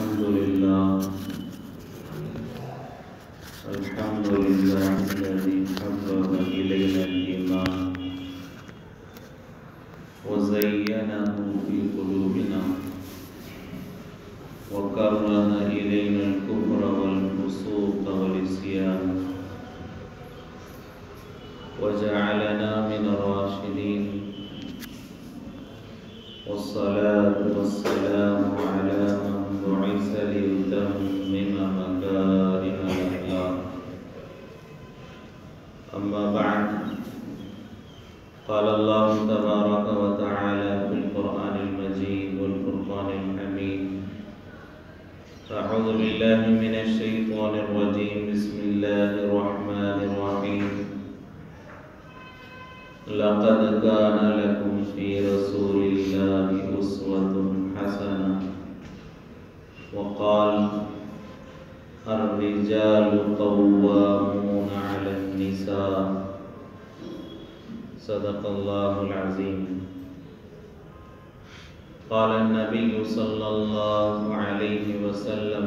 الحمد لله الذي حبب إلينا الإيمان وزينه في قلوبنا وكره إلينا الكفر والفسوق والعصيان وجعلنا من الراشدين والصلاة والسلام على من بعث ليتمم مكارم الأخلاق أما بعد قال الله تبارك وتعالى في القرآن المجيد والفرقان الحميد أعوذ بالله من الشيطان الرجيم بسم الله الرحمن الرحيم لقد كان لكم في رسول الله أسوة حسنة وقال الرجال قوامون على النساء صدق الله العظيم قال النبي صلى الله عليه وسلم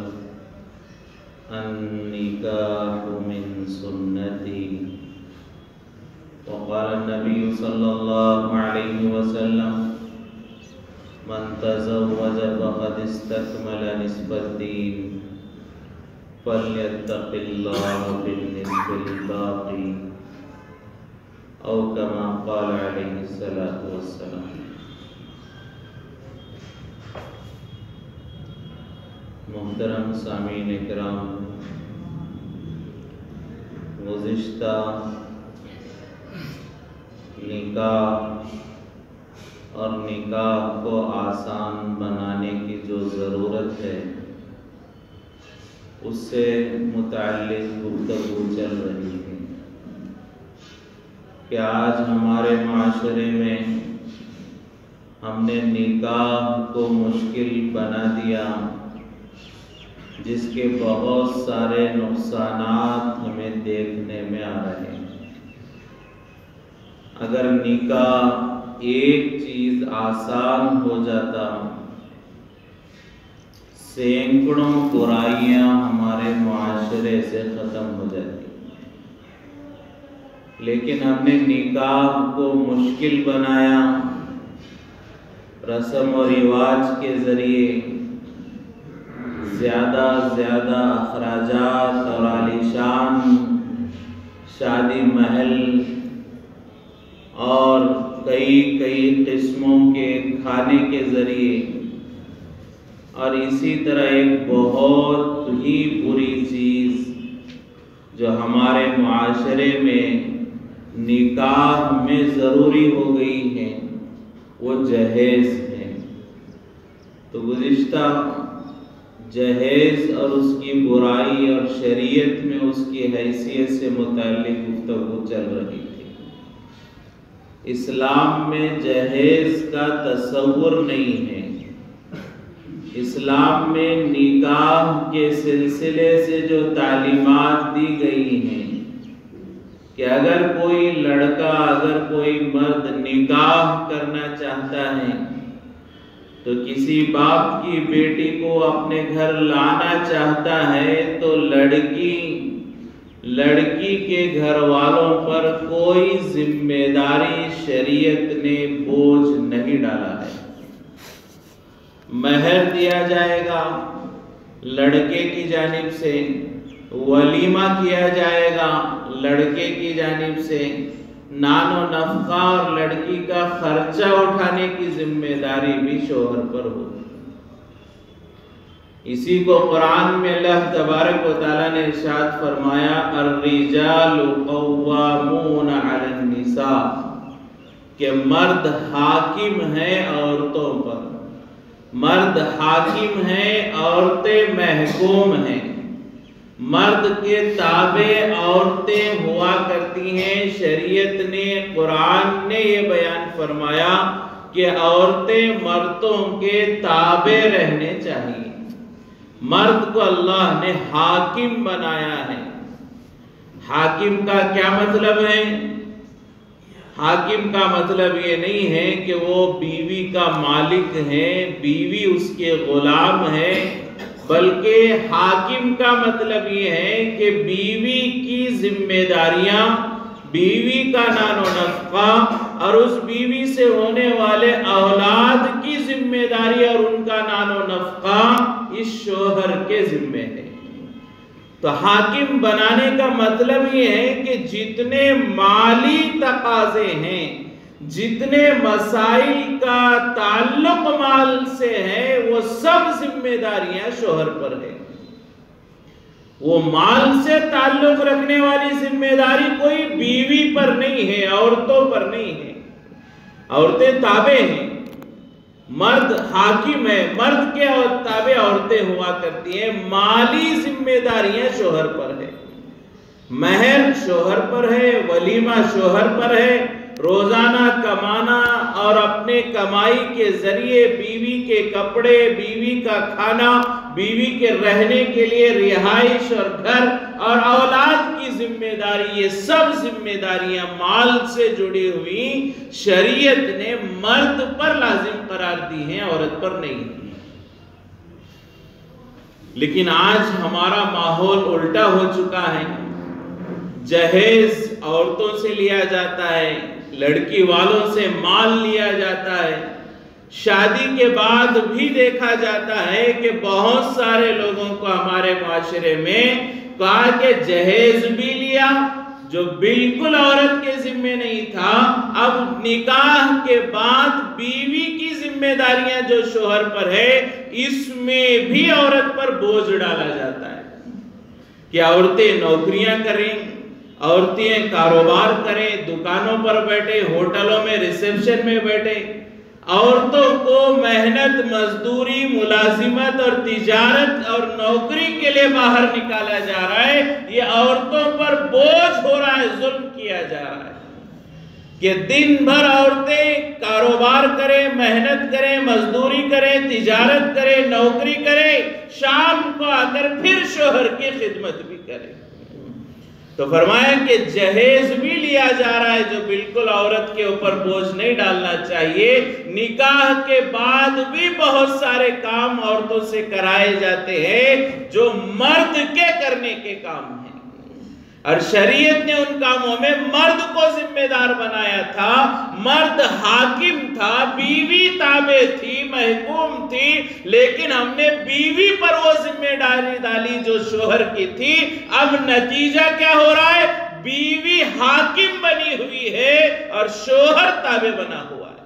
النكاح من سنتي وقال النبي صلى الله عليه وسلم من تزوج فقد استكمل نصف الدين فليتق الله في النصف الباقي أو كما قال عليه الصلاة والسلام. محترم سامعین کرام، گزشتہ نکاح اور نکاح کو آسان بنانے کی جو ضرورت ہے اس سے متعلق گفتگو چل رہی ہے کہ آج ہمارے معاشرے میں ہم نے نکاح کو مشکل بنا دیا، جس کے بہت سارے نقصانات ہمیں دیکھنے میں آ رہے ہیں۔ اگر نکاح ایک چیز آسان ہو جاتا، سینکڑوں برائیاں ہمارے معاشرے سے ختم ہو جاتی، لیکن ہم نے نکاح کو مشکل بنایا، رسم و رواج کے ذریعے زیادہ اخراجات اور عالیشان شادی محل اور کئی قسموں کے کھانے کے ذریعے، اور اسی طرح ایک بہت ہی بری چیز جو ہمارے معاشرے میں نکاح میں ضروری ہو گئی ہے وہ جہیز ہے۔ تو گزشتہ جہیز اور اس کی برائی اور شریعت میں اس کی حیثیت سے متعلق گفتگو چل رہی تھی۔ اسلام میں جہیز کا تصور نہیں ہے۔ اسلام میں نکاح کے سلسلے سے جو تعلیمات دی گئی ہیں کہ اگر کوئی لڑکا، اگر کوئی مرد نکاح کرنا چاہتا ہے تو کسی باپ کی بیٹی کو اپنے گھر لانا چاہتا ہے تو لڑکی کے گھر والوں پر کوئی ذمہ داری شریعت نے بوجھ نہیں ڈالا ہے۔ مہر دیا جائے گا لڑکے کی جانب سے، ولیمہ کیا جائے گا لڑکے کی جانب سے، نان و نفقہ اور لڑکی کا خرچہ اٹھانے کی ذمہ داری بھی شوہر پر ہوگی۔ اسی کو قرآن میں اللہ تبارک و تعالیٰ نے ارشاد فرمایا الرجال قوامون علی النساء، کہ مرد حاکم ہیں عورتوں پر، مرد حاکم ہیں، عورتیں محکوم ہیں۔ مرد کے تابع عورتیں ہوا کرتی ہیں۔ شریعت نے، قرآن نے یہ بیان فرمایا کہ عورتیں مردوں کے تابع رہنے چاہیے۔ مرد کو اللہ نے حاکم بنایا ہے۔ حاکم کا کیا مطلب ہے؟ حاکم کا مطلب یہ نہیں ہے کہ وہ بیوی کا مالک ہے، بیوی اس کے غلام ہے، بلکہ حاکم کا مطلب یہ ہے کہ بیوی کی ذمہ داریاں، بیوی کا نان و نفقہ اور اس بیوی سے ہونے والے اولاد کی ذمہ داری اور ان کا نان و نفقہ اس شوہر کے ذمہ ہے۔ تو حاکم بنانے کا مطلب یہ ہے کہ جتنے مالی تقاضے ہیں، جتنے مسائل کا تعلق مال سے ہے، وہ سب ذمہ داریاں شوہر پر ہیں۔ وہ مال سے تعلق رکھنے والی ذمہ داری کوئی بیوی پر نہیں ہے، عورتوں پر نہیں ہے۔ عورتیں تابع ہیں، مرد حاکم ہے، مرد کے تابع عورتیں ہوا کرتی ہیں۔ مالی ذمہ داریاں شوہر پر ہے، مہر شوہر پر ہے، ولیمہ شوہر پر ہے، روزانہ کمانا اور اپنے کمائی کے ذریعے بیوی کے کپڑے، بیوی کا کھانا، بیوی کے رہنے کے لیے رہائش اور گھر اور اولاد کی ذمہ داری، یہ سب ذمہ داریاں مال سے جڑی ہوئی شریعت نے مرد پر لازم قرار دی ہیں، عورت پر نہیں۔ لیکن آج ہمارا ماحول الٹا ہو چکا ہے، جہیز عورتوں سے لیا جاتا ہے، لڑکی والوں سے مال لیا جاتا ہے۔ شادی کے بعد بھی دیکھا جاتا ہے کہ بہت سارے لوگوں کو ہمارے معاشرے میں کہا کہ جہیز بھی لیا جو بالکل عورت کے ذمہ نہیں تھا، اب نکاح کے بعد بیوی کی ذمہ داریاں جو شوہر پر ہے، اس میں بھی عورت پر بوجھ ڈالا جاتا ہے کہ عورتیں نوکریاں کریں، عورتیں کاروبار کریں، دکانوں پر بیٹھے، ہوٹلوں میں ریسیپشن میں بیٹھے۔ عورتوں کو محنت، مزدوری، ملازمت اور تجارت اور نوکری کے لیے باہر نکالا جا رہا ہے۔ یہ عورتوں پر بوجھ ہو رہا ہے، ظلم کیا جا رہا ہے کہ دن بھر عورتیں کاروبار کریں، محنت کریں، مزدوری کریں، تجارت کریں، نوکری کریں، شام کو آ کر پھر شوہر کی خدمت بھی کریں۔ تو فرمایا کہ جہیز بھی لیا جا رہا ہے جو بالکل عورت کے اوپر بوجھ نہیں ڈالنا چاہیے۔ نکاح کے بعد بھی بہت سارے کام عورتوں سے کرائے جاتے ہیں جو مرد کے کرنے کے کام ہیں، اور شریعت نے ان کاموں میں مرد کو ذمہ دار بنایا تھا۔ مرد حاکم تھا، بیوی تابع تھی، محکوم تھی، لیکن ہم نے بیوی پر وہ ذمہ داری ڈالی جو شوہر کی تھی۔ اب نتیجہ کیا ہو رہا ہے؟ بیوی حاکم بنی ہوئی ہے اور شوہر تابع بنا ہوا ہے۔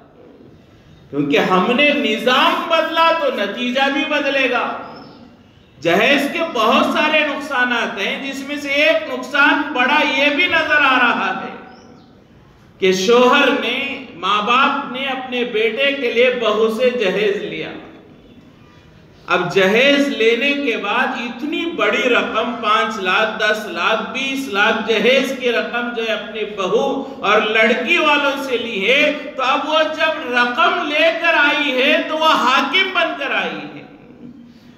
کیونکہ ہم نے نظام بدلا تو نتیجہ بھی بدلے گا۔ جہیز کے بہت سارے نقصانات ہیں، جس میں سے ایک نقصان بڑا یہ بھی نظر آ رہا ہے کہ شوہر نے، ماں باپ نے اپنے بیٹے کے لیے بہو سے جہیز لیا۔ اب جہیز لینے کے بعد اتنی بڑی رقم 5 لاکھ، 10 لاکھ، 20 لاکھ جہیز کی رقم جو ہے اپنی بہو اور لڑکی والوں سے لی ہے، تو اب وہ جب رقم لے کر آئی ہے تو وہ حاکم بن کر آئی ہے،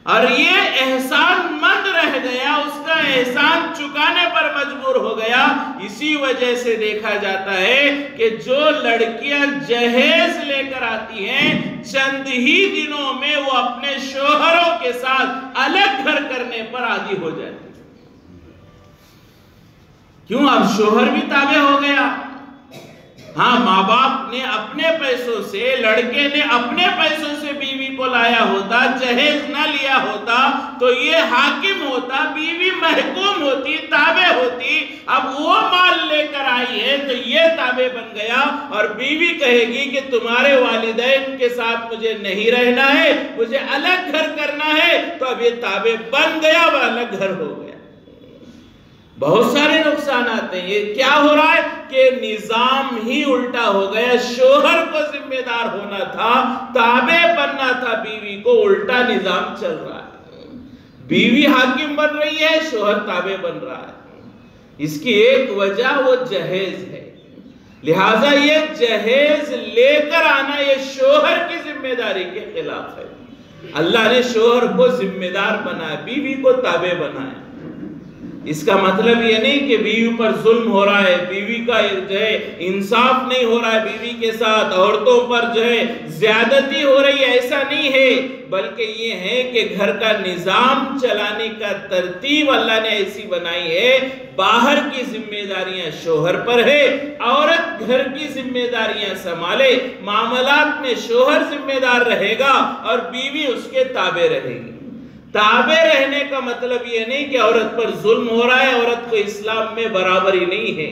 اور یہ احسان مند رہ گیا، اس کا احسان چکانے پر مجبور ہو گیا۔ اسی وجہ سے دیکھا جاتا ہے کہ جو لڑکیاں جہیز لے کر آتی ہیں، چند ہی دنوں میں وہ اپنے شوہروں کے ساتھ الگ گھر کرنے پر عادی ہو جاتی۔ کیوں؟ اب شوہر بھی تابع ہو گیا۔ ہاں، ماں باپ نے اپنے پیسوں سے، لڑکے نے اپنے پیسوں سے بیوی کو لایا ہوتا، جہیز نہ لیا ہوتا تو یہ حاکم ہوتا، بیوی محکوم ہوتی، تابع ہوتی۔ اب وہ مال لے کر آئی ہے تو یہ تابع بن گیا، اور بیوی کہے گی کہ تمہارے والدین کے ساتھ مجھے نہیں رہنا ہے، مجھے الگ گھر کرنا ہے، تو اب یہ تابع بن گیا، وہ الگ گھر ہو گیا۔ بہت سارے نقصانات ہیں۔ یہ کیا ہو رہا ہے کہ نظام ہی الٹا ہو گیا۔ شوہر کو ذمہ دار ہونا تھا، تابع بننا تھا بیوی کو، الٹا نظام چل رہا ہے۔ بیوی حاکم بن رہی ہے، شوہر تابع بن رہا ہے۔ اس کی ایک وجہ وہ جہیز ہے۔ لہٰذا یہ جہیز لے کر آنا یہ شوہر کی ذمہ داری کے خلاف ہے۔ اللہ نے شوہر کو ذمہ دار بنایا، بیوی کو تابع بنایا۔ اس کا مطلب یہ نہیں کہ بیوی پر ظلم ہو رہا ہے، بیوی کا جو ہے انصاف نہیں ہو رہا ہے بیوی کے ساتھ، عورتوں پر جو ہے زیادتی ہو رہی ہے، ایسا نہیں ہے، بلکہ یہ ہے کہ گھر کا نظام چلانے کا ترتیب اللہ نے ایسی بنائی ہے، باہر کی ذمہ داریاں شوہر پر ہے، عورت گھر کی ذمہ داریاں سنبھالے، معاملات میں شوہر ذمہ دار رہے گا اور بیوی اس کے تابع رہے گی۔ تابع رہنے کا مطلب یہ نہیں کہ عورت پر ظلم ہو رہا ہے، عورت کو اسلام میں برابری نہیں ہے۔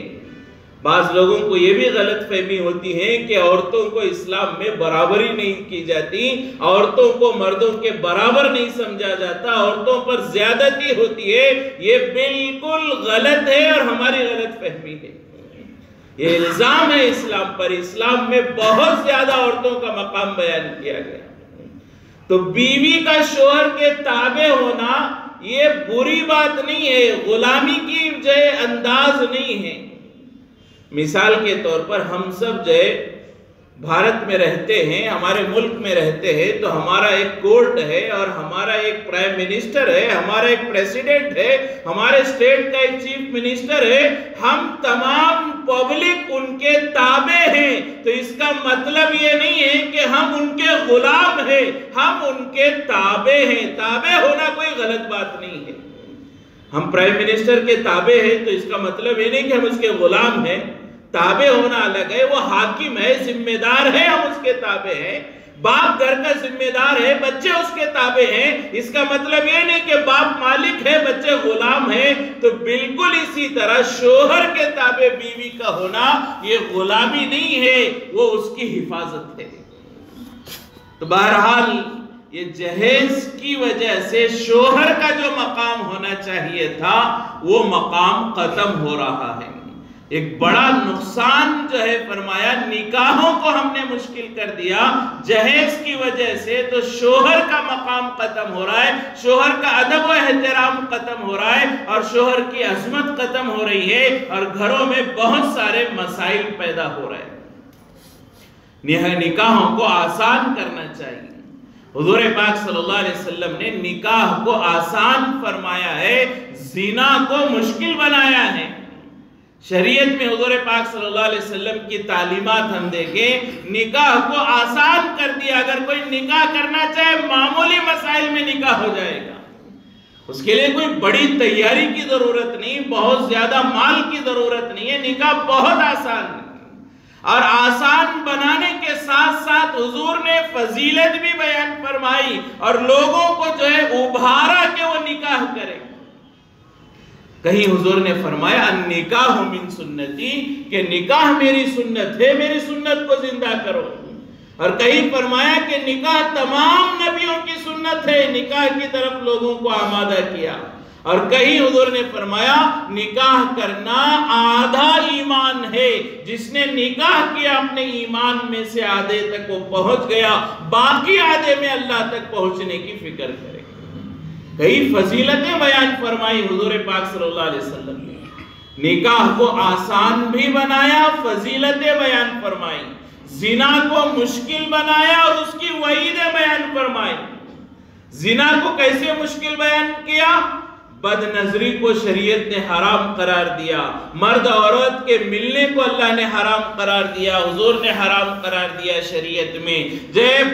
بعض لوگوں کو یہ بھی غلط فہمی ہوتی ہے کہ عورتوں کو اسلام میں برابری نہیں کی جاتی، عورتوں کو مردوں کے برابر نہیں سمجھا جاتا، عورتوں پر زیادتی ہوتی ہے، یہ بالکل غلط ہے اور ہماری غلط فہمی ہے۔ یہ الزام ہے اسلام پر، اسلام میں بہت زیادہ عورتوں کا مقام بیان کیا گیا۔ تو بیوی کا شوہر کے تابع ہونا یہ بری بات نہیں ہے، غلامی کی جو انداز نہیں ہے۔ مثال کے طور پر ہم سب جو بھارت میں رہتے ہیں، ہمارے ملک میں رہتے ہیں، تو ہمارا ایک کورٹ ہے اور ہمارا ایک پرائم منسٹر ہے، ہمارا ایک پریسیڈنٹ ہے، ہمارے اسٹیٹ کا ایک چیف منسٹر ہے، ہم تمام پبلک ان کے تابع ہیں۔ تو اس کا مطلب یہ نہیں ہے کہ ہم ان کے غلام ہیں، ہم ان کے تابع ہیں۔ تابع ہونا کوئی غلط بات نہیں ہے۔ ہم پرائم منسٹر کے تابع ہیں تو اس کا مطلب یہ نہیں کہ ہم اس کے غلام ہیں۔ تابع ہونا الگ ہے، وہ حاکم ہے، ذمہ دار ہے، ہم اس کے تابع ہیں۔ باپ گھر کا ذمہ دار ہے، بچے اس کے تابع ہیں، اس کا مطلب یہ نہیں کہ باپ مالک ہے، بچے غلام ہیں۔ تو بالکل اسی طرح شوہر کے تابع بیوی کا ہونا یہ غلامی نہیں ہے، وہ اس کی حفاظت ہے۔ تو بہرحال یہ جہیز کی وجہ سے شوہر کا جو مقام ہونا چاہیے تھا وہ مقام ختم ہو رہا ہے۔ ایک بڑا نقصان جو ہے فرمایا، نکاحوں کو ہم نے مشکل کر دیا جہیز کی وجہ سے، تو شوہر کا مقام ختم ہو رہا ہے، شوہر کا ادب و احترام ختم ہو رہا ہے، اور شوہر کی عظمت ختم ہو رہی ہے، اور گھروں میں بہت سارے مسائل پیدا ہو رہے ہیں۔ نکاحوں کو آسان کرنا چاہیے۔ حضور پاک صلی اللہ علیہ وسلم نے نکاح کو آسان فرمایا ہے، زنا کو مشکل بنایا ہے۔ شریعت میں حضور پاک صلی اللہ علیہ وسلم کی تعلیمات ہم دیکھیں، نکاح کو آسان کر دیا۔ اگر کوئی نکاح کرنا چاہے معمولی مسائل میں نکاح ہو جائے گا، اس کے لیے کوئی بڑی تیاری کی ضرورت نہیں، بہت زیادہ مال کی ضرورت نہیں ہے، نکاح بہت آسان ہے۔ اور آسان بنانے کے ساتھ ساتھ حضور نے فضیلت بھی بیان فرمائی اور لوگوں کو جو ہے ابھارا کہ وہ نکاح کرے۔ کہیں حضور نے فرمایا النکاح من سنتی، کہ نکاح میری سنت ہے، میری سنت کو زندہ کرو۔ اور کہیں فرمایا کہ نکاح تمام نبیوں کی سنت ہے، نکاح کی طرف لوگوں کو آمادہ کیا۔ اور کہیں حضور نے فرمایا نکاح کرنا آدھا ایمان ہے، جس نے نکاح کیا اپنے ایمان میں سے آدھے تک وہ پہنچ گیا، باقی آدھے میں اللہ تک پہنچنے کی فکر کرے۔ کئی فضیلتیں بیان فرمائی حضور پاک صلی اللہ علیہ وسلم نے، نکاح کو آسان بھی بنایا، فضیلتیں بیان فرمائی، زنا کو مشکل بنایا اور اس کی وعیدیں بیان فرمائی۔ زنا کو کیسے مشکل بیان کیا؟ بد نظری کو شریعت نے حرام قرار دیا، مرد عورت کے ملنے کو اللہ نے حرام قرار دیا، حضور نے حرام قرار دیا شریعت میں،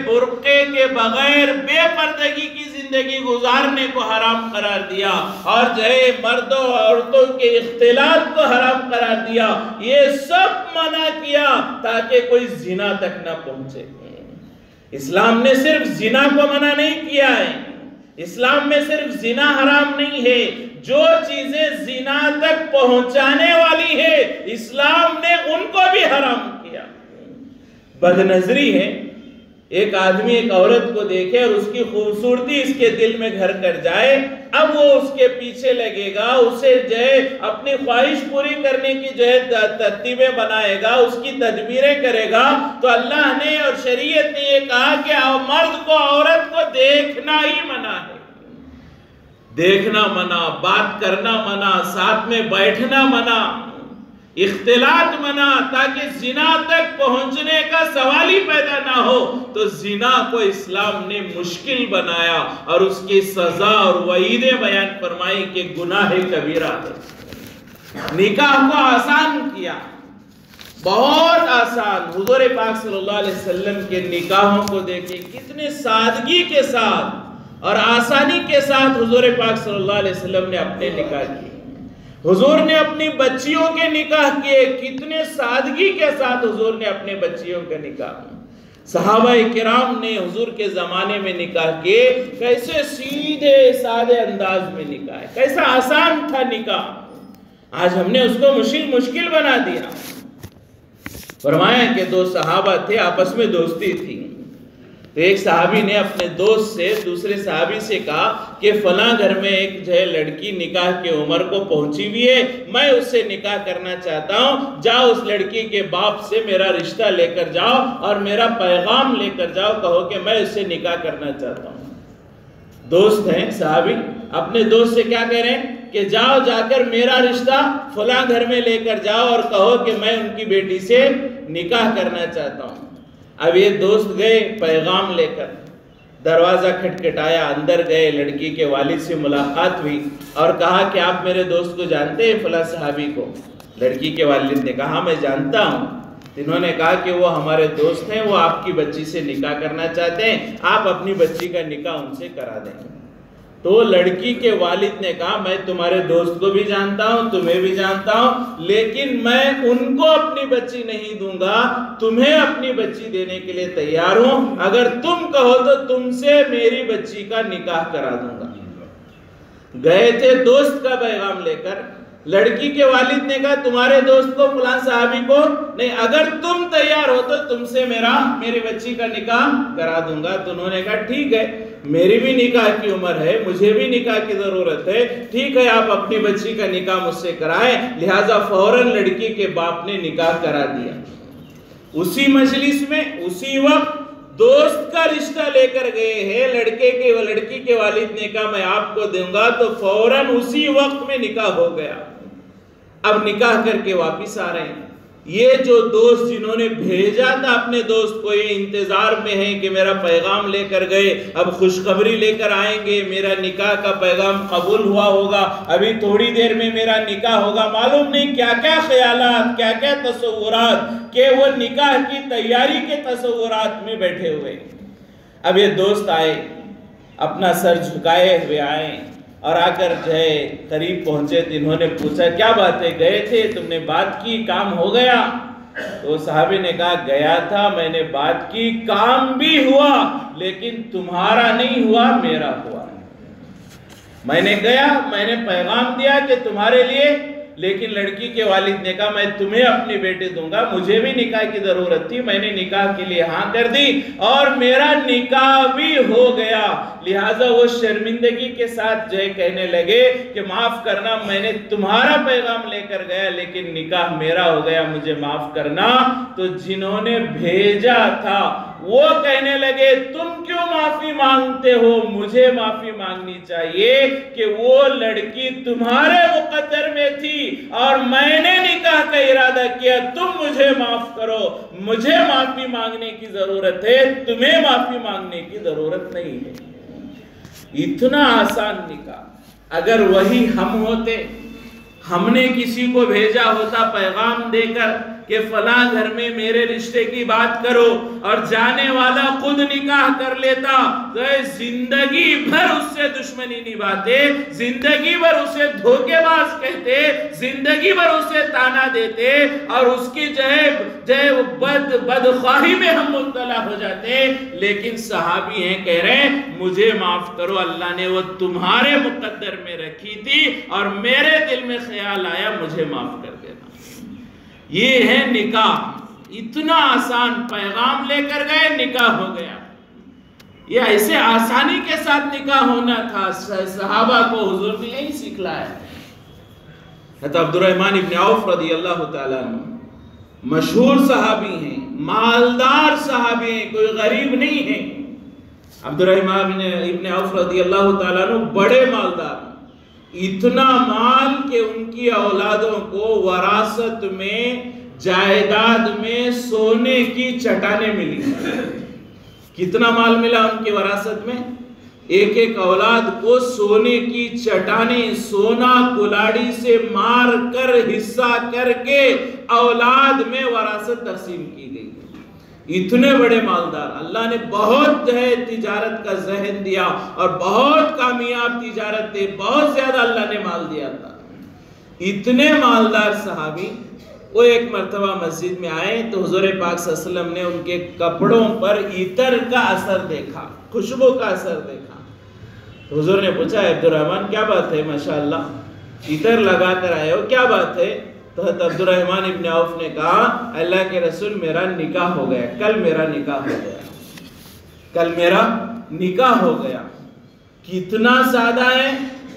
برقعے کے بغیر بے پردگی کی زندگی گزارنے کو حرام قرار دیا، اور مردوں عورتوں کے اختلاط کو حرام قرار دیا۔ یہ سب منع کیا تاکہ کوئی زنا تک نہ پہنچے۔ اسلام نے صرف زنا کو منع نہیں کیا ہے، اسلام میں صرف زنا حرام نہیں ہے، جو چیزیں زنا تک پہنچانے والی ہے اسلام نے ان کو بھی حرام کیا۔ بد نظری ہے، ایک آدمی ایک عورت کو دیکھے اور اس کی خوبصورتی اس کے دل میں گھر کر جائے، اب وہ اس کے پیچھے لگے گا، اسے اپنی خواہش پوری کرنے کی ترتیبیں بنائے گا، اس کی تدبیریں کرے گا۔ تو اللہ نے اور شریعت نے یہ کہا کہ مرد کو عورت کو دیکھنا ہی منع ہے، دیکھنا منع، بات کرنا منع، ساتھ میں بیٹھنا منع۔ اختلاط منع تاکہ زنا تک پہنچنے کا سوال ہی پیدا نہ ہو، تو زنا کو اسلام نے مشکل بنایا اور اس کی سزا اور وعیدیں بیان فرمائی کہ گناہ کبیرہ ہے۔ نکاح کو آسان کیا، بہت آسان۔ حضور پاک صلی اللہ علیہ وسلم کے نکاحوں کو دیکھیں، کتنے سادگی کے ساتھ اور آسانی کے ساتھ حضور پاک صلی اللہ علیہ وسلم نے اپنے نکاح کیے۔ حضور نے اپنی بچیوں کے نکاح کیے، کتنے سادگی کے ساتھ حضور نے اپنے بچیوں کے نکاح کیے۔ صحابہ کرام نے حضور کے زمانے میں نکاح کیے، کیسے سیدھے سادے انداز میں نکاح، کیسا آسان تھا نکاح۔ آج ہم نے اس کو مشکل بنا دیا۔ فرمایا کہ دو صحابہ تھے، آپس میں دوستی تھی، تو ایک صحابی نے اپنے دوست سے دوسرے صحابی سے کہا کہ فلاں گھر میں ایک لڑکی نکاح کے عمر کو پہنچی ہوئی ہے، میں اس سے نکاح کرنا چاہتا ہوں، جاؤ اس لڑکی کے باپ سے میرا رشتہ لے کر جاؤ اور میرا پیغام لے کر جاؤ، کہو کہ میں اس سے نکاح کرنا چاہتا ہوں۔ دوست ہیں صحابی، اپنے دوست سے کیا کہہ رہے ہیں کہ جاؤ جا کر میرا رشتہ فلاں گھر میں لے کر جاؤ اور کہو کہ میں ان کی بیٹی سے نکاح کرنا چاہتا ہوں۔ اب یہ دوست گئے پیغام لے کر، دروازہ کھٹکھٹایا، اندر گئے، لڑکی کے والد سے ملاقات ہوئی اور کہا کہ آپ میرے دوست کو جانتے ہیں فلاں صحابی کو؟ لڑکی کے والد نے کہا میں جانتا ہوں۔ انہوں نے کہا کہ وہ ہمارے دوست ہیں، وہ آپ کی بچی سے نکاح کرنا چاہتے ہیں، آپ اپنی بچی کا نکاح ان سے کرا دیں۔ تو لڑکی کے والد نے کہا میں تمہارے دوست کو بھی جانتا ہوں، تمہیں بھی جانتا ہوں، لیکن میں ان کو اپنی بچی نہیں دوں گا، تمہیں اپنی بچی دینے کے لیے تیار ہوں، اگر تم کہو تو تم سے میری بچی کا نکاح کرا دوں گا۔ گئے تھے دوست کا پیغام لے کر، لڑکی کے والد نے کہا تمہارے دوست کو فلاں صحابی کو نہیں، اگر تم تیار ہو تو تم سے میری بچی کا نکاح کرا دوں گا۔ تو انہوں نے کہا ٹھیک ہے، میری بھی نکاح کی عمر ہے، مجھے بھی نکاح کی ضرورت ہے، ٹھیک ہے آپ اپنی بچی کا نکاح مجھ سے کرائیں۔ لہٰذا فوراً لڑکی کے باپ نے نکاح کرا دیا۔ اسی مجلس میں اسی وقت دوست کا رشتہ لے کر گئے ہیں، لڑکی کے والد نے کہا میں آپ کو دوں گا، تو فوراً اسی وقت میں نکاح ہو گیا۔ اب نکاح کر کے واپس آ رہے ہیں، یہ جو دوست جنہوں نے بھیجا تھا اپنے دوست کو، یہ انتظار میں ہیں کہ میرا پیغام لے کر گئے، اب خوشخبری لے کر آئیں گے، میرا نکاح کا پیغام قبول ہوا ہوگا، ابھی تھوڑی دیر میں میرا نکاح ہوگا۔ معلوم نہیں کیا کیا خیالات، کیا کیا تصورات، کہ وہ نکاح کی تیاری کے تصورات میں بیٹھے ہوئے۔ اب یہ دوست آئے، اپنا سر جھکائے ہوئے آئے اور آ کر قریب پہنچے، تو انہوں نے پوچھا کیا بات ہے، گئے تھے تم نے بات کی، کام ہو گیا؟ تو صحابی نے کہا گیا تھا، میں نے بات کی، کام بھی ہوا، لیکن تمہارا نہیں ہوا، میرا ہوا۔ میں نے گیا، میں نے پیغام دیا کہ تمہارے لیے، لیکن لڑکی کے والد نے کہا میں تمہیں اپنی بیٹی دوں گا، مجھے بھی نکاح کی ضرورت تھی، میں نے نکاح کے لیے ہاں کر دی اور میرا نکاح بھی ہو گیا۔ لہٰذا وہ شرمندگی کے ساتھ کہنے لگے کہ معاف کرنا، میں نے تمہارا پیغام لے کر گیا لیکن نکاح میرا ہو گیا، مجھے معاف کرنا۔ تو جنہوں نے بھیجا تھا وہ کہنے لگے تم کیوں معافی مانگتے ہو، مجھے معافی مانگنی چاہیے کہ وہ لڑکی تمہارے مقدر میں تھی اور میں نے نکاح کا ارادہ کیا، تم مجھے معاف کرو، مجھے معافی مانگنے کی ضرورت ہے، تمہیں معافی مانگنے کی ضرورت نہیں ہے۔ اتنا آسان نکاح، اگر وہی ہم ہوتے، ہم نے کسی کو بھیجا ہوتا پیغام دے کر کہ فلاں گھر میں میرے رشتے کی بات کرو اور جانے والا خود نکاح کر لیتا، تو زندگی بھر اس سے دشمنی نبھاتے، زندگی بھر اسے دھوکے باز کہتے، زندگی بھر اسے تانا دیتے اور اس کی بدخواہی میں ہم مبتلا ہو جاتے۔ لیکن صحابی ہیں کہہ رہے ہیں مجھے معاف کرو، اللہ نے وہ تمہارے مقدر میں رکھی تھی اور میرے دل میں خیال آیا، مجھے معاف کر دینا۔ یہ ہے نکاح، اتنا آسان، پیغام لے کر گئے، نکاح ہو گیا۔ یہ ایسے آسانی کے ساتھ نکاح ہونا تھا، صحابہ کو حضور نے یہی سکھلایا۔ حضرت عبدالرحمن ابن عوف رضی اللہ تعالیٰ عنہ مشہور صحابی ہیں، مالدار صحابی ہیں، کوئی غریب نہیں ہیں۔ عبدالرحمن ابن عوف رضی اللہ تعالیٰ عنہ بڑے مالدار، اتنا مال کہ ان کی اولادوں کو وراثت میں، جائیداد میں سونے کی چٹانیں ملی۔ کتنا مال ملا ان کی وراثت میں؟ ایک ایک اولاد کو سونے کی چٹانیں، سونا کلاڑی سے مار کر حصہ کر کے اولاد میں وراثت تقسیم کی گئی۔ اتنے بڑے مالدار، اللہ نے بہت تجارت کا ذہن دیا اور بہت کامیاب تجارت تھی، بہت زیادہ اللہ نے مال دیا تھا۔ اتنے مالدار صحابی وہ ایک مرتبہ مسجد میں آئے تو حضور پاک صلی اللہ علیہ وسلم نے ان کے کپڑوں پر عطر کا اثر دیکھا، خوشبو کا اثر دیکھا۔ حضور نے پوچھا عبد الرحمن کیا بات ہے، ماشاءاللہ عطر لگا کر آئے ہو، کیا بات ہے؟ تو عبد الرحمن ابن عوف نے کہا اللہ کے رسول میرا نکاح ہو گیا، کل میرا نکاح ہو گیا، کل میرا نکاح ہو گیا۔ کتنا سادہ ہے،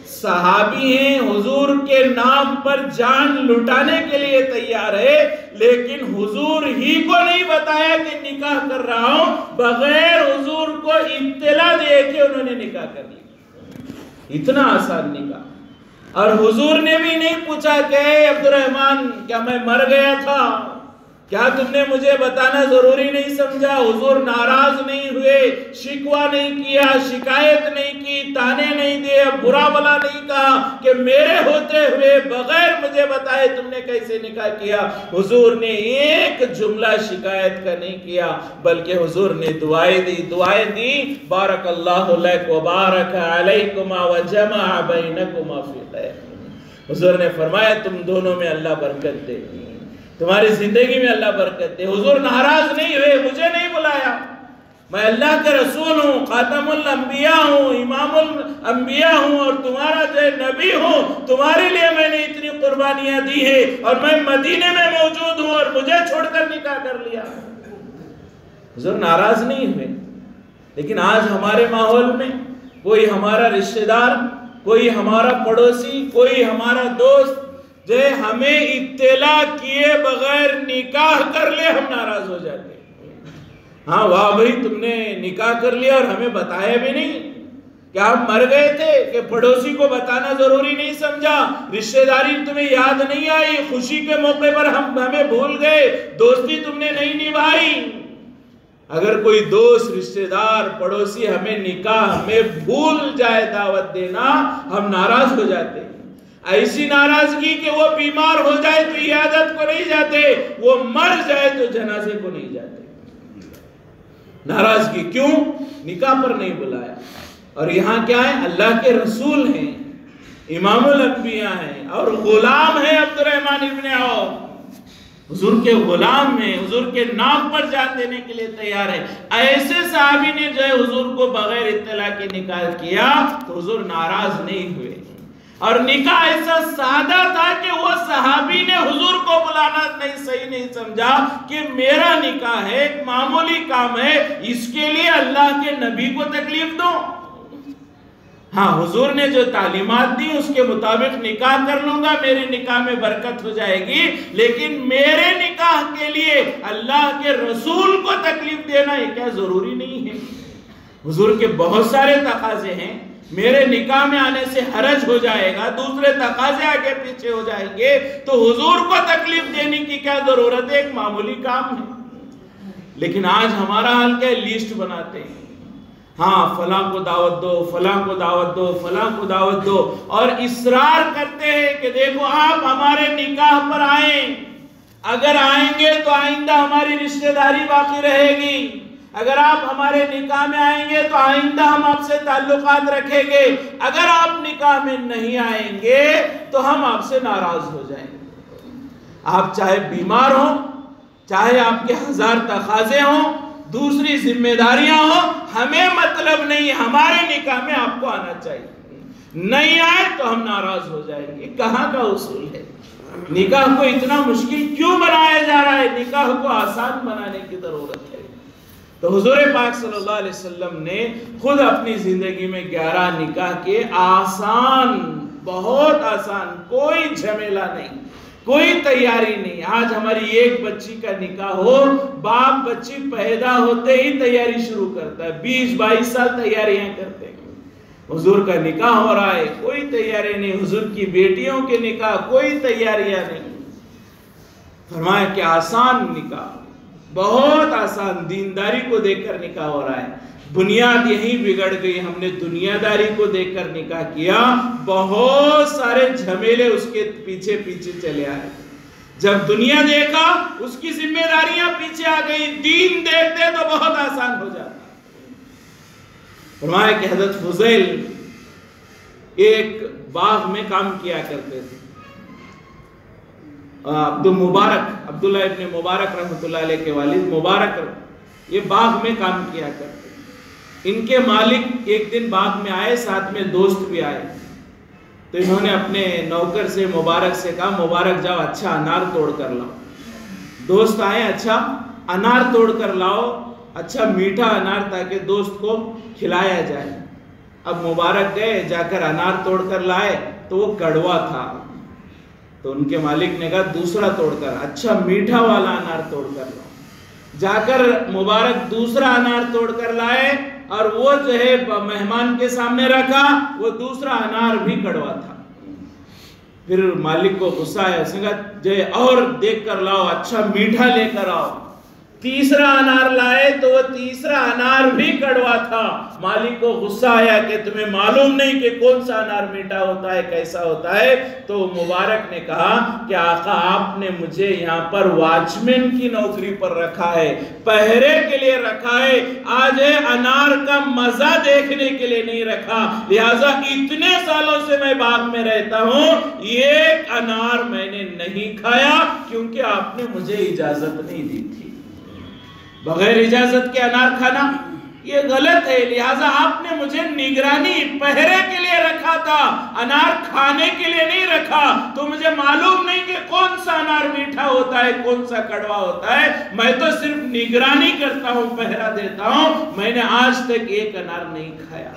صحابی ہیں، حضور کے نام پر جان لٹانے کے لیے تیار ہے، لیکن حضور ہی کو نہیں بتایا کہ نکاح کر رہا ہوں، بغیر حضور کو اطلاع دے کے انہوں نے نکاح کر لیا۔ اتنا آسان نکاح۔ اور حضور نے بھی نہیں پوچھا کہ اے عبد الرحمن کیا میں مر گیا تھا، کیا تم نے مجھے بتانا ضروری نہیں سمجھا؟ حضور ناراض نہیں ہوئے، شکوہ نہیں کیا، شکایت نہیں کی، تانے نہیں دے، برا بلا نہیں کہا کہ میرے ہوتے ہوئے بغیر مجھے بتائے تم نے کیسے نکاح کیا۔ حضور نے ایک جملہ شکایت کا نہیں کیا، بلکہ حضور نے دعائیں دی بارک اللہ لک وبارک علیکما وجمع بینکما فی خیر۔ حضور نے فرمایا تم دونوں میں اللہ برکت دے، تمہاری زندگی میں اللہ برکت دے۔ حضور ناراض نہیں ہوئے، مجھے نہیں بلایا، میں اللہ کے رسول ہوں، خاتم الانبیاء ہوں، امام الانبیاء ہوں اور تمہارا جو نبی ہوں، تمہارے لیے میں نے اتنی قربانیاں دی ہیں اور میں مدینے میں موجود ہوں اور مجھے چھوڑ کر نکاح کر لیا۔ حضور ناراض نہیں ہوئے۔ لیکن آج ہمارے ماحول میں کوئی ہمارا رشتہ دار، کوئی ہمارا پڑوسی، کوئی ہمارا دوست جو ہمیں اطلاع کیے بغیر نکاح کر لے ہم ناراض ہو جاتے ہیں۔ ہاں واہ بھائی تم نے نکاح کر لیا اور ہمیں بتایا بھی نہیں، کیا ہم مر گئے تھے کہ پڑوسی کو بتانا ضروری نہیں سمجھا، رشتہ داری تمہیں یاد نہیں آئی، خوشی کے موقع پر ہمیں بھول گئے، دوستی تم نے نہیں نبھائی۔ اگر کوئی دوست، رشتہ دار، پڑوسی ہمیں نکاح میں بھول جائے دعوت دینا، ہم ناراض ہو جاتے ہیں۔ ایسی ناراضگی کہ وہ بیمار ہو جائے تو عیادت کو نہیں جاتے، وہ مر جائے تو جنازے کو نہیں جاتے۔ ناراضگی کیوں؟ نکاح پر نہیں بلایا۔ اور یہاں کیا ہے؟ اللہ کے رسول ہیں، امام الانبیاء ہیں اور غلام ہیں عبد الرحمن ابن عوف، حضور کے غلام ہیں، حضور کے نام پر جان دینے کے لیے تیار ہے۔ ایسے صحابی نے جو ہے حضور کو بغیر اطلاع کے نکاح کیا تو حضور ناراض نہیں ہوئے۔ اور نکاح ایسا سادہ تھا کہ وہ صحابی نے حضور کو بلانا صحیح نہیں سمجھا کہ میرا نکاح ہے، ایک معمولی کام ہے، اس کے لیے اللہ کے نبی کو تکلیف دو۔ ہاں حضور نے جو تعلیمات دی اس کے مطابق نکاح کر لوں گا، میرے نکاح میں برکت ہو جائے گی، لیکن میرے نکاح کے لیے اللہ کے رسول کو تکلیف دینا یہ کیا ضروری نہیں ہے؟ حضور کے بہت سارے تقاضے ہیں، میرے نکاح میں آنے سے حرج ہو جائے گا، دوسرے تقاضے آگے پیچھے ہو جائیں گے، تو حضور کو تکلیف دینے کی کیا ضرورت ہے؟ ایک معمولی کام ہے۔ لیکن آج ہمارا حال کیا ہے؟ لیسٹ بناتے ہیں، ہاں فلاں کو دعوت دو، فلاں کو دعوت دو، فلاں کو دعوت دو، اور اصرار کرتے ہیں کہ دیکھو آپ ہمارے نکاح پر آئیں، اگر آئیں گے تو آئندہ ہماری رشتہ داری باقی رہے گی، اگر آپ ہمارے نکاح میں آئیں گے تو آئندہ ہم آپ سے تعلقات رکھیں گے، اگر آپ نکاح میں نہیں آئیں گے تو ہم آپ سے ناراض ہو جائیں گے۔ آپ چاہے بیمار ہوں، چاہے آپ کے ہزار تقاضے ہوں، دوسری ذمہ داریاں ہوں، ہمیں مطلب نہیں، ہمارے نکاح میں آپ کو آنا چاہیے، نہیں آئے تو ہم ناراض ہو جائیں گے۔ کہاں کا اصول ہے؟ نکاح کو اتنا مشکل کیوں بنایا جا رہا ہے؟ نکاح کو آسان بنانے کی ضرورت ہے۔ تو حضور پاک صلی اللہ علیہ وسلم نے خود اپنی زندگی میں 11 نکاح کے، آسان، بہت آسان، کوئی جھمیلا نہیں، کوئی تیاری نہیں۔ آج ہماری ایک بچی کا نکاح ہو، باپ بچی پیدا ہوتے ہی تیاری شروع کرتا ہے، 20-22 سال تیاریاں کرتے ہیں۔ حضور کا نکاح ہو رہا ہے، کوئی تیاری نہیں، حضور کی بیٹیوں کے نکاح کوئی تیاریاں نہیں۔ فرمایا کہ آسان نکاح، بہت آسان، دینداری کو دیکھ کر نکاح ہو رہا ہے۔ بنیاد یہی بگڑ گئی، ہم نے دنیا داری کو دیکھ کر نکاح کیا، بہت سارے جھمیلے اس کے پیچھے پیچھے چلے آئے۔ جب دنیا دیکھا اس کی ذمہ داریاں پیچھے آ گئی، دین دیکھتے تو بہت آسان ہو جاتا۔ فرمایا کہ حضرت فضیل ایک باغ میں کام کیا کرتے تھے۔ عبداللہ ابن مبارک رحمۃ اللہ علیہ کے والد مبارک یہ باغ میں کام کیا کرتے۔ ان کے مالک ایک دن باغ میں آئے، ساتھ میں دوست بھی آئے، تو انہوں نے اپنے نوکر سے مبارک سے کہا مبارک جاؤ اچھا انار توڑ کر لاؤ۔ دوست آئے، اچھا انار توڑ کر لاؤ، اچھا میٹھا انار تاکہ دوست کو کھلایا جائے۔ اب مبارک گئے، جا کر انار توڑ کر لائے تو وہ کڑوا تھا، تو ان کے مالک نے کہا دوسرا توڑ کر، اچھا میٹھا والا انار توڑ کر لاؤ۔ جا کر مبارک دوسرا انار توڑ کر لائے اور وہ جو ہے مہمان کے سامنے رکھا، وہ دوسرا انار بھی کڑوا تھا۔ پھر مالک کو غصہ آیا، اس نے کہا جو اور دیکھ کر لاؤ، اچھا میٹھا لے کر آؤ۔ تیسرا انار لائے تو وہ تیسرا انار بھی کڑوا تھا۔ مالک کو غصہ آیا کہ تمہیں معلوم نہیں کہ کون سا انار میٹھا ہوتا ہے، کیسا ہوتا ہے۔ تو مبارک نے کہا کہ آقا آپ نے مجھے یہاں پر واچمین کی نوکری پر رکھا ہے، پہرے کے لیے رکھا ہے، آج انار کا مزہ دیکھنے کے لیے نہیں رکھا، لہٰذا اتنے سالوں سے میں باغ میں رہتا ہوں، ایک انار میں نے نہیں کھایا کیونکہ آپ نے مجھے اجازت نہیں دی تھی۔ بغیر اجازت کے انار کھانا یہ غلط ہے، لہٰذا آپ نے مجھے نگرانی پہرے کے لیے رکھا تھا، انار کھانے کے لیے نہیں رکھا، تو مجھے معلوم نہیں کہ کون سا انار میٹھا ہوتا ہے کون سا کڑوا ہوتا ہے، میں تو صرف نگرانی کرتا ہوں، پہرا دیتا ہوں، میں نے آج تک ایک انار نہیں کھایا۔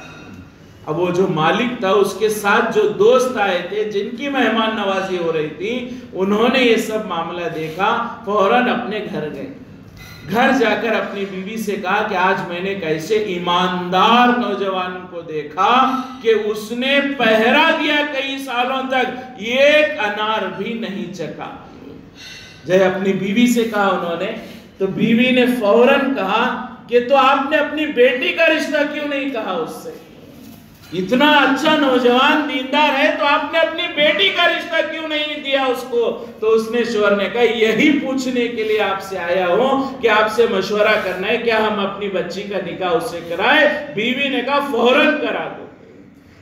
اب وہ جو مالک تھا اس کے ساتھ جو دوست آئے تھے جن کی مہمان نوازی ہو رہی تھی، انہوں نے یہ سب معاملہ دیکھا، فوراً اپنے گھر گئے۔ گھر جا کر اپنی بیوی سے کہا کہ آج میں نے کیسے ایماندار نوجوان کو دیکھا کہ اس نے پہرا دیا کئی سالوں تک، ایک انار بھی نہیں چکھا۔ جب اپنی بیوی سے کہا انہوں نے، تو بیوی نے فوراً کہا کہ تو آپ نے اپنی بیٹی کا رشتہ کیوں نہیں کہا اس سے؟ اتنا اچھا نوجوان دیندار ہے تو آپ نے اپنی بیٹی کا رشتہ کیوں نہیں دیا اس کو؟ تو اس نے شوہر نے کہا یہی پوچھنے کے لیے آپ سے آیا ہوں کہ آپ سے مشورہ کرنا ہے کیا ہم اپنی بچی کا نکاح اس سے کرائے؟ بیوی نے کہا فوراً کرا دو۔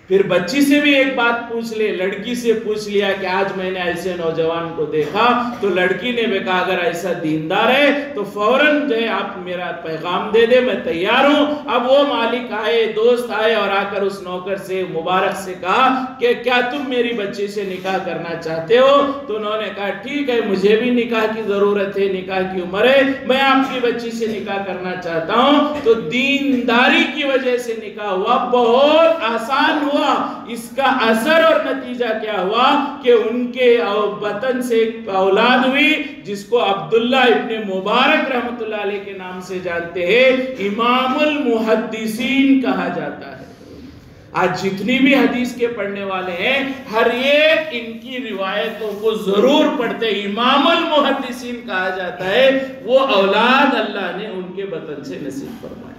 پھر بچی سے بھی ایک بات پوچھ لے، لڑکی سے پوچھ لیا کہ آج میں نے ایسے نوجوان کو دیکھا، تو لڑکی نے بھی کہا اگر ایسا دیندار ہے تو فوراً جو ہے آپ میرا پیغام دے دے، میں تیار ہوں۔ اب وہ مالک آئے، دوست آئے اور آ کر اس نوکر سے مبارک سے کہا کہ کیا تم میری بچی سے نکاح کرنا چاہتے ہو؟ تو انہوں نے کہا ٹھیک ہے، مجھے بھی نکاح کی ضرورت ہے، نکاح کی عمر ہے، میں آپ کی بچی سے نکاح کرنا چاہتا ہوں۔ تو دینداری کی وجہ سے نکاح ہوا، بہت آسان ہوا۔ اس کا اثر اور نتیجہ کیا ہوا کہ ان کے وطن سے ایک اولاد ہوئی جس کو عبداللہ ابن مبارک رحمۃ اللہ علیہ کے نام سے جانتے ہیں، امام المحدثین کہا جاتا ہے۔ آج جتنی بھی حدیث کے پڑھنے والے ہیں ہر ایک ان کی روایتوں کو ضرور پڑھتے، امام المحدثین کہا جاتا ہے۔ وہ اولاد اللہ نے ان کے وطن سے نصیب فرمائی۔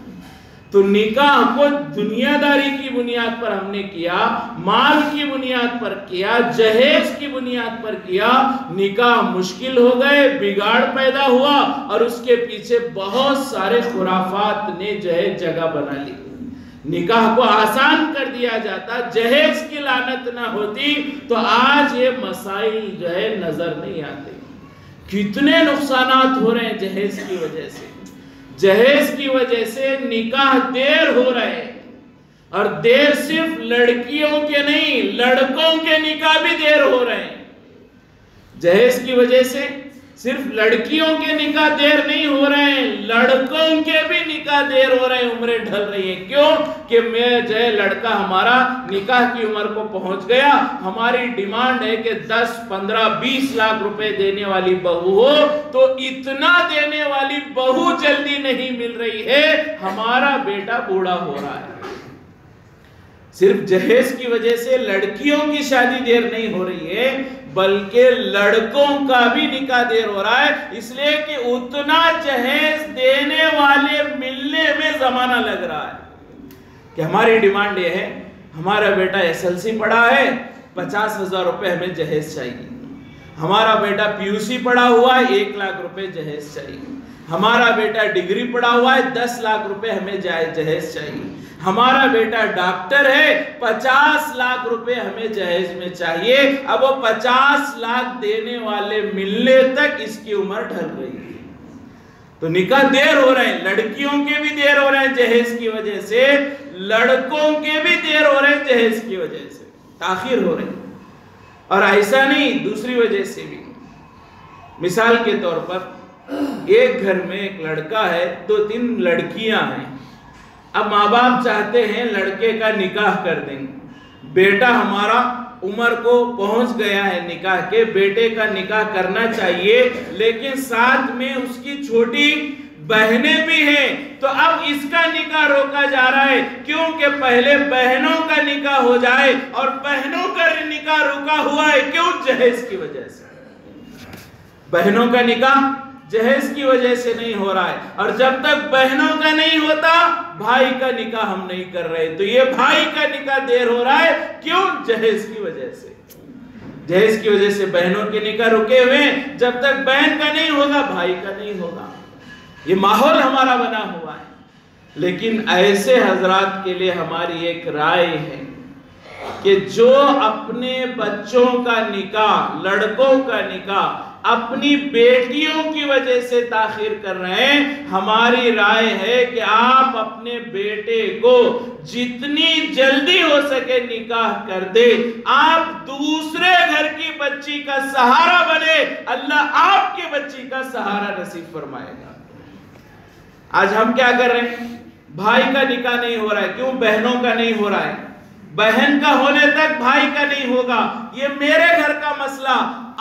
تو نکاح کو دنیا داری کی بنیاد پر ہم نے کیا، مال کی بنیاد پر کیا، جہیز کی بنیاد پر کیا، نکاح مشکل ہو گئے، بگاڑ پیدا ہوا اور اس کے پیچھے بہت سارے خرافات نے جو ہے جگہ بنا لی۔ نکاح کو آسان کر دیا جاتا، جہیز کی لعنت نہ ہوتی تو آج یہ مسائل جو ہے نظر نہیں آتے۔ کتنے نقصانات ہو رہے ہیں جہیز کی وجہ سے۔ جہیز کی وجہ سے نکاح دیر ہو رہے ہیں، اور دیر صرف لڑکیوں کے نہیں، لڑکوں کے نکاح بھی دیر ہو رہے ہیں۔ جہیز کی وجہ سے صرف لڑکیوں کے نکاح دیر نہیں ہو رہے ہیں، لڑکوں کے بھی نکاح دیر ہو رہے ہیں، عمریں ڈھل رہی ہیں۔ کیوں کہ میں جو ہے لڑکا ہمارا نکاح کی عمر کو پہنچ گیا، ہماری ڈیمانڈ ہے کہ 10, 15, 20 لاکھ روپے دینے والی بہو ہو، تو اتنا دینے والی بہو جلدی نہیں مل رہی ہے، ہمارا بیٹا بوڑھا ہو رہا ہے۔ صرف جہیز کی وجہ سے لڑکیوں کی شادی دیر نہیں ہو رہی ہے، بلکہ لڑکوں کا بھی نکاح دیر ہو رہا ہے، اس لیے کہ اتنا جہیز دینے والے ملنے میں زمانہ لگ رہا ہے۔ کہ ہماری ڈیمانڈ یہ ہے، ہمارا بیٹا SLC پڑھا ہے، 50,000 روپے ہمیں جہیز چاہیے۔ ہمارا بیٹا PUC پڑھا ہوا ہے، 1 لاکھ روپے جہیز چاہیے۔ ہمارا بیٹا ڈگری پڑھا ہوا ہے، 10 لاکھ روپے ہمیں جہیز چاہیے۔ ہمارا بیٹا ڈاکٹر ہے، 50 لاکھ روپے ہمیں جہیز میں چاہیے۔ اب وہ 50 لاکھ دینے والے ملنے تک اس کی عمر ڈھل رہی ہے، تو نکاح دیر ہو رہے ہیں۔ لڑکیوں کے بھی دیر ہو رہے ہیں جہیز کی وجہ سے، لڑکوں کے بھی دیر ہو رہے ہیں جہیز کی وجہ سے، تاخیر ہو رہی ہے۔ اور ایسا نہیں، دوسری وجہ سے بھی، مثال کے طور پر ایک گھر میں ایک لڑکا ہے، 2-3 لڑکیاں ہیں۔ اب ماں باپ چاہتے ہیں لڑکے کا نکاح کر دیں، بیٹا ہمارا عمر کو پہنچ گیا ہے نکاح کے، بیٹے کا نکاح کرنا چاہیے، لیکن ساتھ میں اس کی چھوٹی بہنیں بھی ہیں، تو اب اس کا نکاح روکا جا رہا ہے، کیونکہ پہلے بہنوں کا نکاح ہو جائے، اور بہنوں کا نکاح رکا ہوا ہے کیوں؟ جہیز کی وجہ سے۔ بہنوں کا نکاح جہیز کی وجہ سے نہیں ہو رہا ہے، اور جب تک بہنوں کا نہیں ہوتا بھائی کا نکاح ہم نہیں کر رہے، تو یہ بھائی کا نکاح دیر ہو رہا ہے کیوں؟ جہیز کی وجہ سے۔ جہیز کی وجہ سے بہنوں کے نکاح رکے ہوئے ہیں، جب تک بہن کا نہیں ہوگا بھائی کا نہیں ہوگا۔ یہ ماحول ہمارا بنا ہوا ہے۔ لیکن ایسے حضرات کے لیے ہماری ایک رائے ہے کہ جو اپنے بچوں کا نکاح، لڑکوں کا نکاح اپنی بیٹیوں کی وجہ سے تاخیر کر رہے ہیں، ہماری رائے ہے کہ آپ اپنے بیٹے کو جتنی جلدی ہو سکے نکاح کر دے، آپ دوسرے گھر کی بچی کا سہارا بنے، اللہ آپ کی بچی کا سہارا نصیب فرمائے گا۔ آج ہم کیا کر رہے ہیں؟ بھائی کا نکاح نہیں ہو رہا ہے، کیوں؟ بہنوں کا نہیں ہو رہا ہے، بہن کا ہونے تک بھائی کا نہیں ہوگا۔ یہ میرے گھر کا مسئلہ،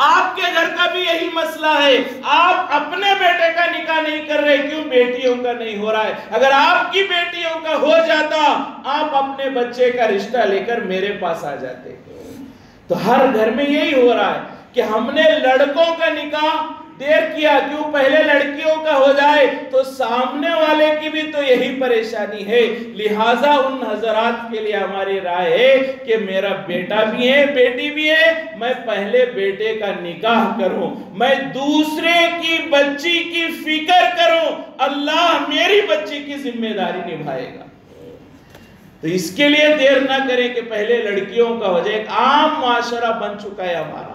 آپ کے گھر کا بھی یہی مسئلہ ہے، آپ اپنے بیٹے کا نکاح نہیں کر رہے، کیوں؟ بیٹیوں کا نہیں ہو رہا ہے۔ اگر آپ کی بیٹیوں کا ہو جاتا، آپ اپنے بچے کا رشتہ لے کر میرے پاس آ جاتے۔ تو ہر گھر میں یہی ہو رہا ہے کہ ہم نے لڑکوں کا نکاح دیر کیا، کیوں؟ پہلے لڑکیوں کا ہو جائے تو سامنے والے کی بھی تو یہی پریشانی ہے۔ لہٰذا ان حضرات کے لیے ہماری رائے ہے کہ میرا بیٹا بھی ہے، بیٹی بھی ہے، میں پہلے بیٹے کا نکاح کروں، میں دوسرے کی بچی کی فکر کروں، اللہ میری بچی کی ذمہ داری نبھائے گا۔ تو اس کے لیے دیر نہ کریں کہ پہلے لڑکیوں کا ہو جائے۔ ایک عام معاشرہ بن چکا ہے ہمارا۔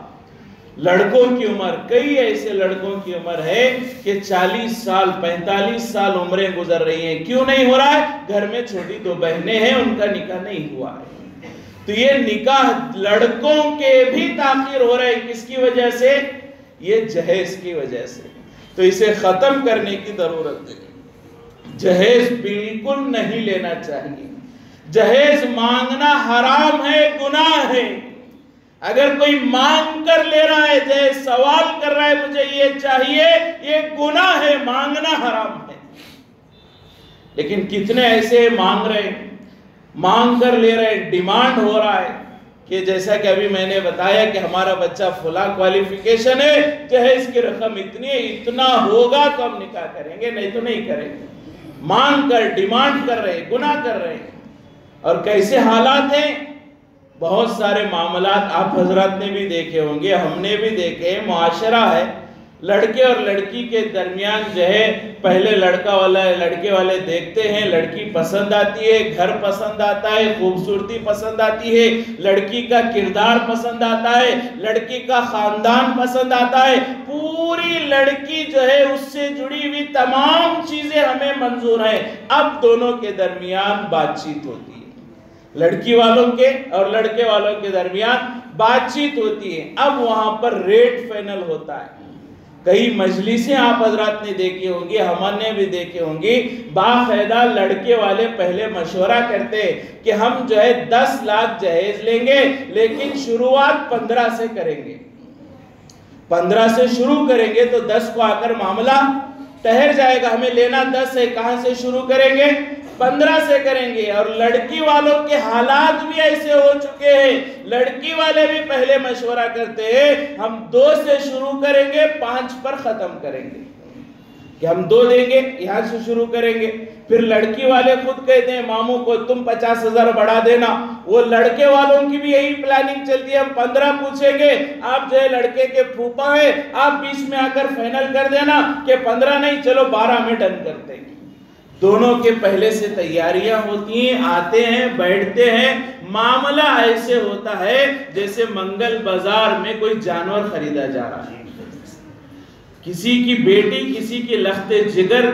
لڑکوں کی عمر، کئی ایسے لڑکوں کی عمر ہے کہ 40 سال 45 سال عمریں گزر رہی ہیں، کیوں نہیں ہو رہا ہے؟ گھر میں چھوٹی 2 بہنیں ہیں، ان کا نکاح نہیں ہوا ہے۔ تو یہ نکاح لڑکوں کے بھی تاخیر ہو رہا ہے، کس کی وجہ سے؟ یہ جہیز کی وجہ سے۔ تو اسے ختم کرنے کی ضرورت ہے۔ جہیز بالکل نہیں لینا چاہیے، جہیز مانگنا حرام ہے، گناہ ہے۔ اگر کوئی مانگ کر لے رہا ہے، جہیز سوال کر رہا ہے مجھے یہ چاہیے، یہ گناہ ہے، مانگنا حرام ہے۔ لیکن کتنے ایسے مانگ رہے ہیں، مانگ کر لے رہے ہیں، ڈیمانڈ ہو رہا ہے کہ جیسا کہ ابھی میں نے بتایا کہ ہمارا بچہ فلاں کوالیفیکیشن ہے، جہیز کی رقم اتنی ہے، اتنا ہوگا تو ہم نکاح کریں گے، نہیں تو نہیں کریں گے۔ مانگ کر ڈیمانڈ کر رہے ہیں، گناہ کر رہے ہیں۔ اور کیسے حالات ہیں؟ بہت سارے معاملات آپ حضرات نے بھی دیکھے ہوں گے، ہم نے بھی دیکھے، معاشرہ ہے، لڑکے اور لڑکی کے درمیان جو ہے پہلے لڑکا والا لڑکے والے دیکھتے ہیں، لڑکی پسند آتی ہے، گھر پسند آتا ہے، خوبصورتی پسند آتی ہے، لڑکی کا کردار پسند آتا ہے، لڑکی کا خاندان پسند آتا ہے، پوری لڑکی جو ہے اس سے جڑی ہوئی تمام چیزیں ہمیں منظور ہیں۔ اب دونوں کے درمیان بات چیت ہوتی ہے، لڑکی والوں کے اور لڑکے والوں کے درمیان بات چیت ہوتی ہے۔ اب وہاں پر ریٹ فائنل ہوتا ہے۔ کئی مجلسیں آپ حضرات نے دیکھی ہوں گی، ہم نے بھی دیکھی ہوں گی، باقاعدہ لڑکے والے پہلے مشورہ کرتے کہ ہم جو ہے 10 لاکھ جہیز لیں گے، لیکن شروعات 15 سے کریں گے۔ 15 سے شروع کریں گے تو 10 کو آ کر معاملہ ٹہر جائے گا، ہمیں لینا 10 ہے، کہاں سے شروع کریں گے؟ 15 سے کریں گے. اور لڑکی والوں کے حالات بھی ایسے ہو چکے ہیں, لڑکی والے بھی پہلے مشورہ کرتے ہیں ہم 2 سے شروع کریں گے 5 پر ختم کریں گے, کہ ہم 2 دیں گے یہاں سے شروع کریں گے. پھر لڑکی والے خود کہتے ہیں ماموں کو تم 50,000 بڑھا دینا. وہ لڑکے والوں کی بھی یہی پلاننگ چلتی ہے, ہم 15 پوچھیں گے, آپ جو ہے لڑکے کے پھوپا ہے آپ بیچ میں آ کر فائنل کر دینا کہ 15 نہیں چلو 12 میں ڈن کرتے ہیں. دونوں کے پہلے سے تیاریاں ہوتی ہیں, آتے ہیں بیٹھتے ہیں. معاملہ ایسے ہوتا ہے جیسے منگل بازار میں کوئی جانور خریدا جا رہا ہے. کسی کی بیٹی کسی کی لخت جگر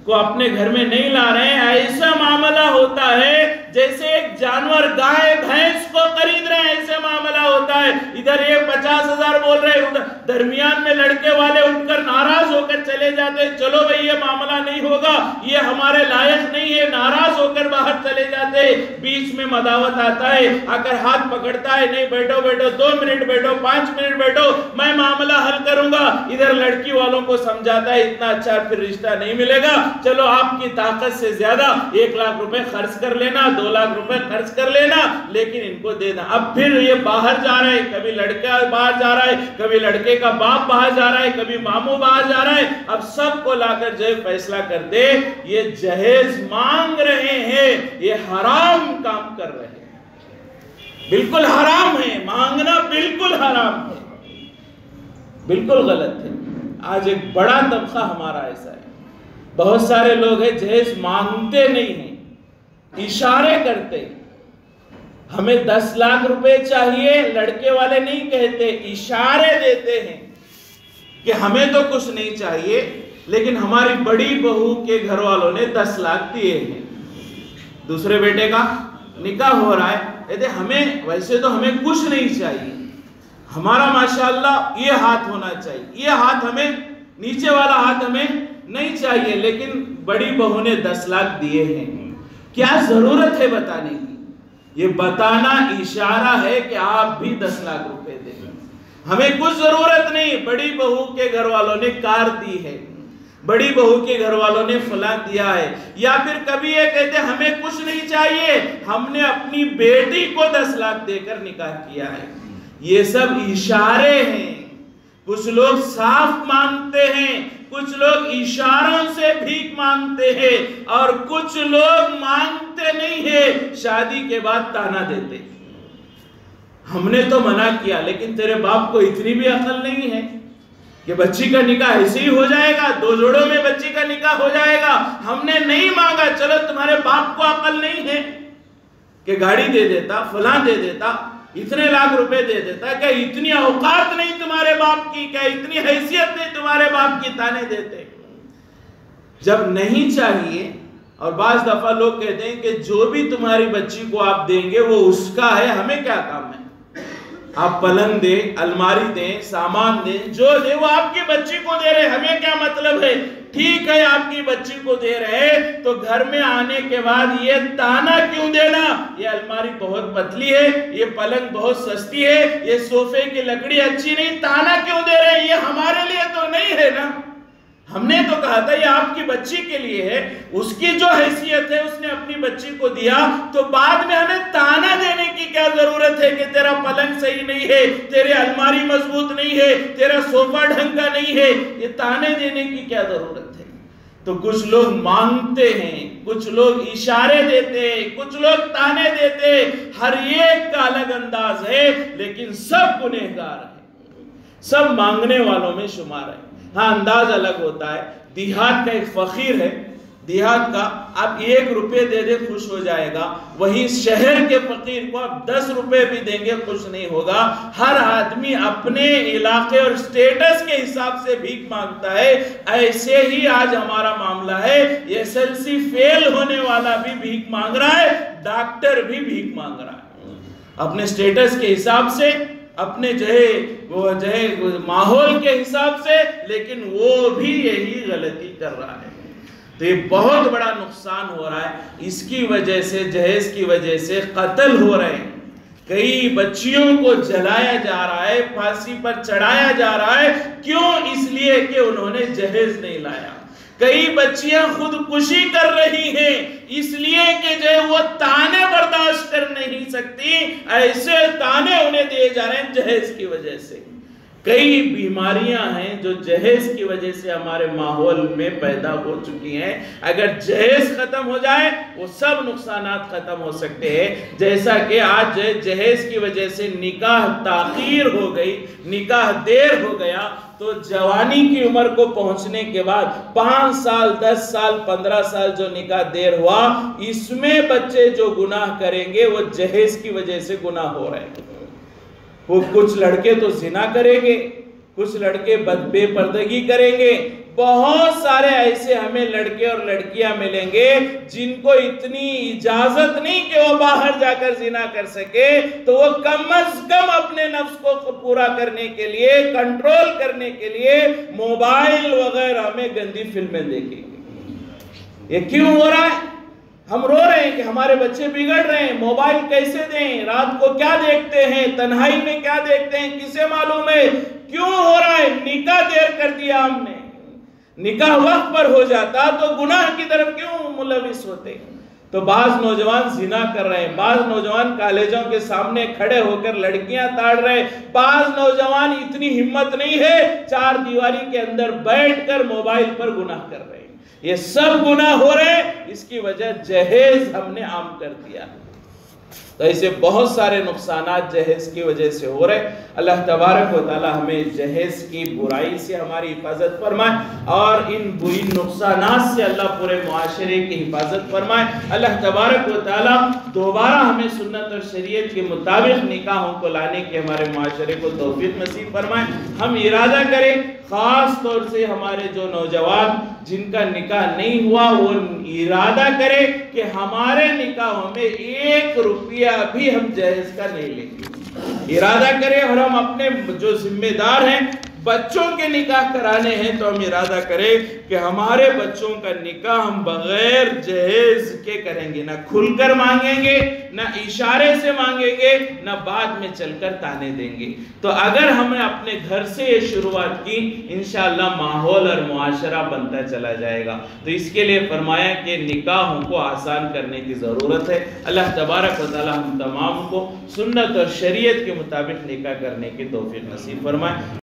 کو اپنے گھر میں نہیں لا رہے ہیں, ایسا معاملہ ہوتا ہے جیسے ایک جانور گائے بھینس کو خرید رہے ہیں, ایسے معاملہ ہوتا ہے. ادھر یہ 50,000 بول رہے ہیں, درمیان میں لڑکے والے اٹھ کر ناراض ہو کر چلے جاتے ہیں, چلو بھئی یہ معاملہ نہیں ہوگا, یہ ہمارے لائق نہیں ہے, ناراض ہو کر باہر چلے جاتے ہیں. بیچ میں مداوت آتا ہے, آ کر ہاتھ پکڑتا ہے, نہیں بیٹھو بیٹھو 2 منٹ بیٹھو 5 منٹ بیٹھو میں معاملہ حل کروں گا. ادھر لڑکی والوں کو سمجھاتا ہے اتنا اچھا پھر رشتہ نہیں ملے گا, چلو آپ کی طاقت سے زیادہ 1 لاکھ روپے خرچ کر لینا, 2 لاکھ روپے خرچ کر لینا, لیکن ان کو دینا. اب پھر یہ باہر جا رہا ہے, کبھی لڑکا باہر جا رہا ہے, کبھی لڑکے کا باپ باہر جا رہا ہے, کبھی ماموں باہر جا رہا ہے. اب سب کو لا کر جو فیصلہ کر دے یہ جہیز مانگ رہے ہیں, یہ حرام کام کر رہے ہیں, بالکل حرام ہے, مانگنا بالکل حرام ہے, بالکل غلط ہے. آج ایک بڑا طبقہ ہمارا ایسا ہے, بہت سارے لوگ ہیں جہیز مانگتے نہیں ہیں, اشارے کرتے. ہمیں 10 لاکھ روپے چاہیے, لڑکے والے نہیں کہتے, اشارے دیتے ہیں کہ ہمیں تو کچھ نہیں چاہیے لیکن ہماری بڑی بہو کے گھر والوں نے 10 لاکھ دیے ہیں. دوسرے بیٹے کا نکاح ہو رہا ہے, کہتے ہمیں ویسے تو ہمیں کچھ نہیں چاہیے, ہمارا ماشاءاللہ یہ ہاتھ ہونا چاہیے, یہ ہاتھ ہمیں, نیچے والا ہاتھ ہمیں نہیں چاہیے, لیکن بڑی بہو نے 10 لاکھ دیے ہیں. کیا ضرورت ہے بتانے کی؟ یہ بتانا اشارہ ہے کہ آپ بھی 10 لاکھ روپے دیں. ہمیں کچھ ضرورت نہیں, بڑی بہو کے گھر والوں نے کار دی ہے, بڑی بہو کے گھر والوں نے فلاں دیا ہے. یا پھر کبھی یہ کہتے ہمیں کچھ نہیں چاہیے, ہم نے اپنی بیٹی کو 10 لاکھ دے کر نکاح کیا ہے. یہ سب اشارے ہیں. کچھ لوگ صاف مانگتے ہیں, کچھ لوگ اشاروں سے بھیک مانگتے ہیں, اور کچھ لوگ مانگتے نہیں ہیں, شادی کے بعد تانا دیتے. ہم نے تو منع کیا لیکن تیرے باپ کو اتنی بھی عقل نہیں ہے کہ بچی کا نکاح ایسے ہی ہو جائے گا, 2 جوڑوں میں بچی کا نکاح ہو جائے گا. ہم نے نہیں مانگا, چلو تمہارے باپ کو عقل نہیں ہے کہ گاڑی دے دیتا, فلاں دے دیتا, اتنے لاکھ روپے دے دیتا, کیا اتنی اوقات نہیں تمہارے باپ کی, کیا اتنی حیثیت نہیں تمہارے باپ کی, تانے دیتے. جب نہیں چاہیے, اور بعض دفعہ لوگ کہتے ہیں کہ جو بھی تمہاری بچی کو آپ دیں گے وہ اس کا ہے, ہمیں کیا کام ہے, آپ پلنگ دیں, الماری دیں, سامان دیں, جو دیں وہ آپ کی بچی کو دے رہے, ہمیں کیا مطلب ہے. ٹھیک ہے آپ کی بچی کو دے رہے تو گھر میں آنے کے بعد یہ تانا کیوں دینا, یہ الماری بہت پتلی ہے, یہ پلنگ بہت سستی ہے, یہ صوفے کی لکڑی اچھی نہیں, تانا کیوں دے رہے ہیں, یہ ہمارے لیے تو نہیں ہے نا. ہم نے تو کہا تھا یہ آپ کی بچی کے لیے ہے, اس کی جو حیثیت ہے اس نے اپنی بچی کو دیا, تو بعد میں ہمیں تانا دینے کی کیا ضرورت ہے کہ تیرا پلنگ صحیح نہیں ہے, تیرے الماری مضبوط نہیں ہے, تیرا صوفہ ڈھنگ کا نہیں ہے, یہ تانے دینے کی کیا ضرورت ہے. تو کچھ لوگ مانگتے ہیں, کچھ لوگ اشارے دیتے ہیں, کچھ لوگ تانے دیتے, ہر ایک کا الگ انداز ہے, لیکن سب گنہگار ہیں, سب مانگنے والوں میں شمار ہے. ہاں انداز الگ ہوتا ہے. دیہات کا ایک فقیر ہے, دیہات کا آپ 1 روپے دے دے خوش ہو جائے گا, وہی شہر کے فقیر کو آپ 10 روپے بھی دیں گے خوش نہیں ہوگا. ہر آدمی اپنے علاقے اور سٹیٹس کے حساب سے بھیک مانگتا ہے. ایسے ہی آج ہمارا معاملہ ہے, SLC فیل ہونے والا بھی بھیک مانگ رہا ہے, ڈاکٹر بھی بھیک مانگ رہا ہے اپنے سٹیٹس کے حساب سے, اپنے ماحول کے حساب سے, لیکن وہ بھی یہی غلطی کر رہا ہے. تو یہ بہت بڑا نقصان ہو رہا ہے. اس کی وجہ سے, جہیز کی وجہ سے قتل ہو رہے ہیں, کئی بچیوں کو جلایا جا رہا ہے, پھانسی پر چڑھایا جا رہا ہے. کیوں؟ اس لیے کہ انہوں نے جہیز نہیں لایا. کئی بچیاں خودکشی کر رہی ہیں اس لیے کہ جو وہ تانے برداشت کر نہیں سکتی، ایسے تانے انہیں دیے جا رہے ہیں جہیز کی وجہ سے۔ کئی بیماریاں ہیں جو جہیز کی وجہ سے ہمارے ماحول میں پیدا ہو چکی ہیں، اگر جہیز ختم ہو جائے وہ سب نقصانات ختم ہو سکتے ہیں۔ جیسا کہ آج جہیز کی وجہ سے نکاح تاخیر ہو گئی، نکاح دیر ہو گیا، تو جوانی کی عمر کو پہنچنے کے بعد 5 سال 10 سال 15 سال جو نکاح دیر ہوا، اس میں بچے جو گناہ کریں گے وہ جہیز کی وجہ سے گناہ ہو رہے ہیں۔ وہ کچھ لڑکے تو زنا کریں گے، کچھ لڑکے بے پردگی کریں گے، بہت سارے ایسے ہمیں لڑکے اور لڑکیاں ملیں گے جن کو اتنی اجازت نہیں کہ وہ باہر جا کر زنا کر سکے، تو وہ کم از کم اپنے نفس کو پورا کرنے کے لیے، کنٹرول کرنے کے لیے موبائل وغیرہ میں گندی فلمیں دیکھیں گے۔ یہ کیوں ہو رہا ہے؟ ہم رو رہے ہیں کہ ہمارے بچے بگڑ رہے ہیں، موبائل کیسے دیں، رات کو کیا دیکھتے ہیں، تنہائی میں کیا دیکھتے ہیں، کسے معلوم ہے؟ کیوں ہو رہا ہے؟ نکاح دیر کر دیا ہم نے۔ نکاح وقت پر ہو جاتا تو گناہ کی طرف کیوں ملوث ہوتے؟ تو بعض نوجوان زنا کر رہے ہیں، بعض نوجوان کالجوں کے سامنے کھڑے ہو کر لڑکیاں تاڑ رہے ہیں، بعض نوجوان اتنی ہمت نہیں ہے 4 دیواری کے اندر بیٹھ کر موبائل پر گناہ کر رہے ہیں۔ یہ سب گناہ ہو رہے ہیں، اس کی وجہ جہیز ہم نے عام کر دیا۔ تو ایسے بہت سارے نقصانات جہیز کی وجہ سے ہو رہے ہیں۔ اللہ تبارک و تعالی ہمیں جہیز کی برائی سے ہماری حفاظت فرمائے، اور ان بری نقصانات سے اللہ پورے معاشرے کی حفاظت فرمائے۔ اللہ تبارک و تعالی دوبارہ ہمیں سنت اور شریعت کے مطابق نکاحوں کو لانے کے ہمارے معاشرے کو توفیق نصیب فرمائے۔ ہم ارادہ کریں، خاص طور سے ہمارے جو نوجوان جن کا نکاح نہیں ہوا، وہ ارادہ کرے کہ ہمارے نکاحوں میں 1 روپیہ بھی ہم جہیز کا نہیں لیں گے۔ ارادہ کریں، اور ہم اپنے جو ذمہ دار ہیں بچوں کے نکاح کرانے ہیں تو ہم ارادہ کریں کہ ہمارے بچوں کا نکاح ہم بغیر جہیز کے کریں گے، نہ کھل کر مانگیں گے، نہ اشارے سے مانگیں گے، نہ بعد میں چل کر تانے دیں گے۔ تو اگر ہم نے اپنے گھر سے یہ شروعات کی، انشاءاللہ ماحول اور معاشرہ بنتا چلا جائے گا۔ تو اس کے لیے فرمایا کہ نکاحوں کو آسان کرنے کی ضرورت ہے۔ اللہ تبارک و تعالی ہم تمام کو سنت اور شریعت کے مطابق نکاح کرنے کی توفیق نصیب فرمائے۔